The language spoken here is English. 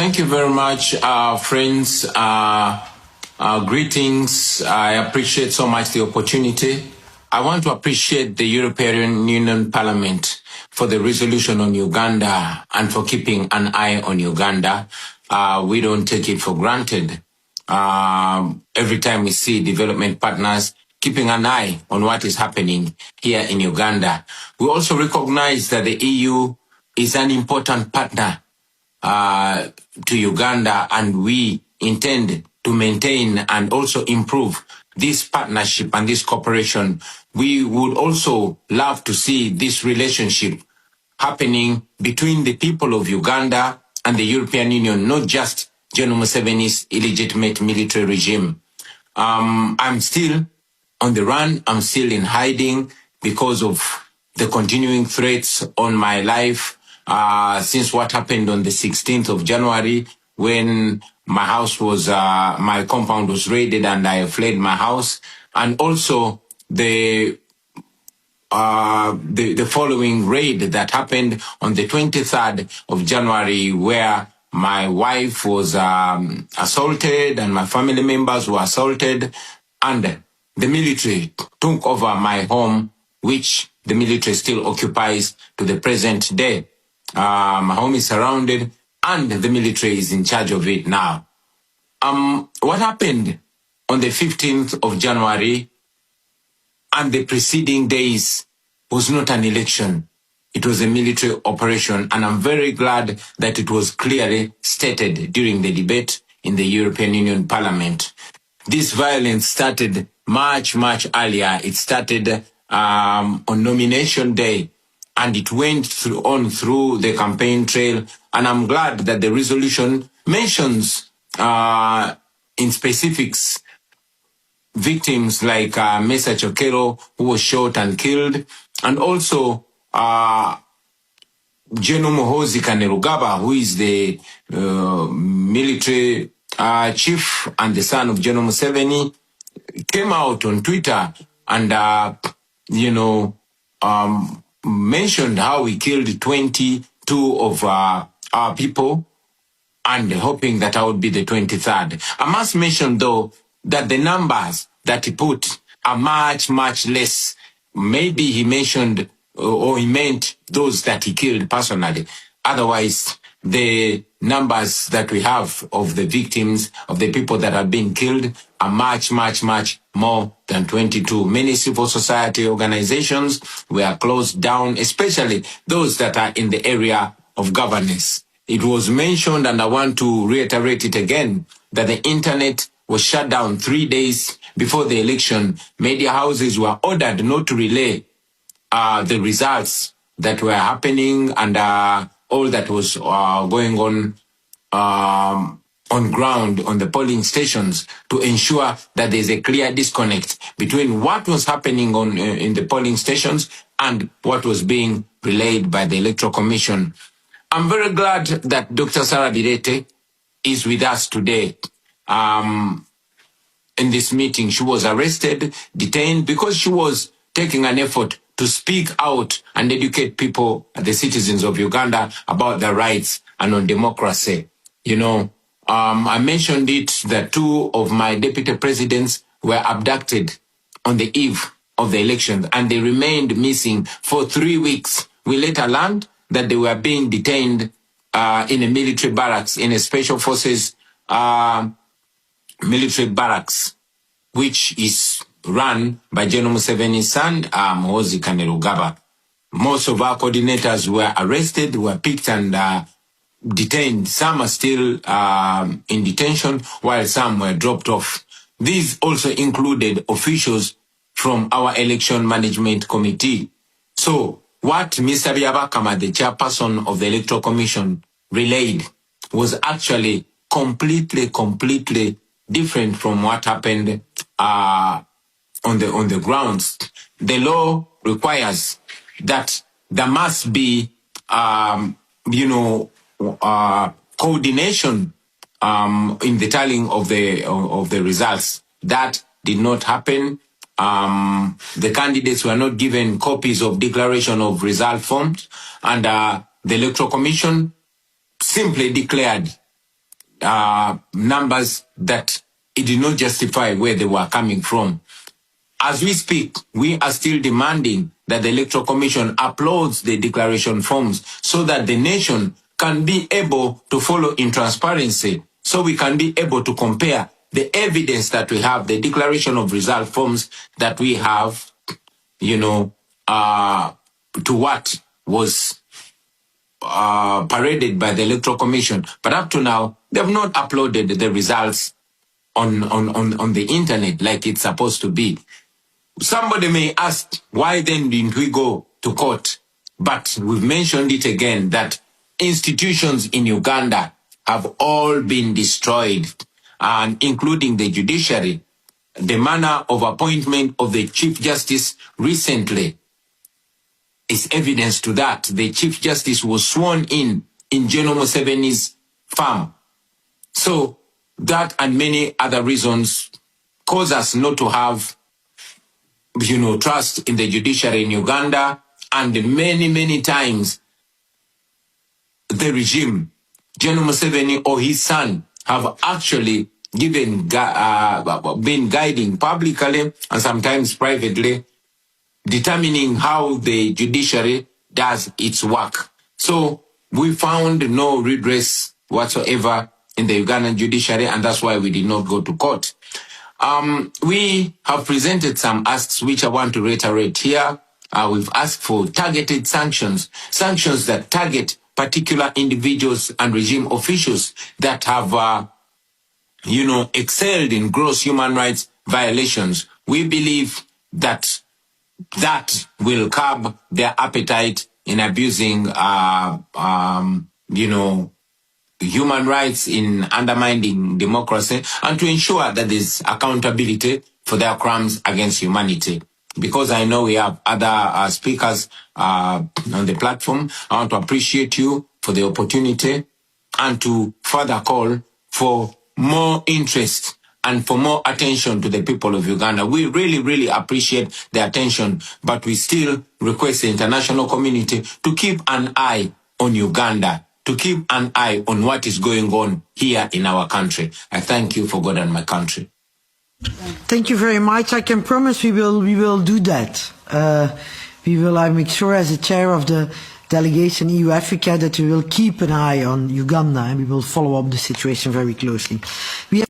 Thank you very much, friends. Greetings. I appreciate so much the opportunity. I want to appreciate the European Union Parliament for the resolution on Uganda and for keeping an eye on Uganda. We don't take it for granted. Every time we see development partners keeping an eye on what is happening here in Uganda. We also recognize that the EU is an important partner to Uganda, and we intend to maintain and also improve this partnership and this cooperation. We would also love to see this relationship happening between the people of Uganda and the European Union, not just General Museveni's illegitimate military regime. I'm still on the run. I'm still in hiding because of the continuing threats on my life since what happened on the 16th of January when my house was, my compound was raided and I fled my house. And also the following raid that happened on the 23rd of January where my wife was assaulted and my family members were assaulted, and the military took over my home, which the military still occupies to the present day. My home is surrounded and the military is in charge of it now. What happened on the 15th of January and the preceding days was not an election. It was a military operation, and I'm very glad that it was clearly stated during the debate in the European Union Parliament. This violence started much earlier. It started on nomination day, and it went on through the campaign trail. And I'm glad that the resolution mentions in specifics victims like Mesa Chokero, who was shot and killed, and also General Muhoozi Kainerugaba, who is the military chief and the son of General Museveni, came out on Twitter and, mentioned how he killed 22 of our people and hoping that I would be the 23rd. I must mention, though, that the numbers that he put are much less. Maybe he mentioned or he meant those that he killed personally. Otherwise, the numbers that we have of the victims, of the people that have been killed, are much more than 22. Many civil society organizations were closed down, especially those that are in the area of governance. It was mentioned, and I want to reiterate it again, that the internet was shut down 3 days before the election. Media houses were ordered not to relay the results that were happening and all that was going on ground on the polling stations to ensure that there's a clear disconnect between what was happening in the polling stations and what was being relayed by the Electoral Commission. I'm very glad that Dr. Sarah Birete is with us today. In this meeting, she was arrested, detained, because she was taking an effort to speak out and educate people, the citizens of Uganda, about their rights and on democracy. I mentioned it that 2 of my deputy presidents were abducted on the eve of the election, and they remained missing for 3 weeks. We later learned that they were being detained in a military barracks, in a special forces military barracks, which is run by General Museveni's son, Muhoozi Kainerugaba. Most of our coordinators were arrested, were picked and detained. Some are still in detention, while some were dropped off. These also included officials from our election management committee. So what Mr. Byabakama, the chairperson of the Electoral Commission, relayed was actually completely different from what happened on the grounds. The law requires that there must be, coordination in the tallying of the results. That did not happen. The candidates were not given copies of declaration of result forms, and the Electoral Commission simply declared numbers that it did not justify where they were coming from. As we speak, we are still demanding that the Electoral Commission uploads the declaration forms so that the nation can be able to follow in transparency, so we can be able to compare the evidence that we have, the declaration of result forms that we have, to what was paraded by the Electoral Commission. But up to now, they have not uploaded the results on the internet like it's supposed to be. Somebody may ask, why then didn't we go to court? But we've mentioned it again that institutions in Uganda have all been destroyed, and including the judiciary. The manner of appointment of the Chief Justice recently is evidence to that. The Chief Justice was sworn in General Museveni's farm. So that and many other reasons cause us not to have trust in the judiciary in Uganda, and many times the regime, General Museveni or his son, have actually been guiding publicly and sometimes privately, determining how the judiciary does its work. So we found no redress whatsoever in the Ugandan judiciary, and that's why we did not go to court. We have presented some asks which I want to reiterate here. We've asked for targeted sanctions that target particular individuals and regime officials that have, excelled in gross human rights violations. We believe that will curb their appetite in abusing, human rights, in undermining democracy, and to ensure that there's accountability for their crimes against humanity. Because I know we have other speakers on the platform, I want to appreciate you for the opportunity and to further call for more interest and for more attention to the people of Uganda. We really appreciate the attention, but we still request the international community to keep an eye on Uganda, to keep an eye on what is going on here in our country. I thank you for God and my country. Thank you very much. I can promise we will do that. I make sure as the chair of the delegation EU Africa that we will keep an eye on Uganda and we will follow up the situation very closely.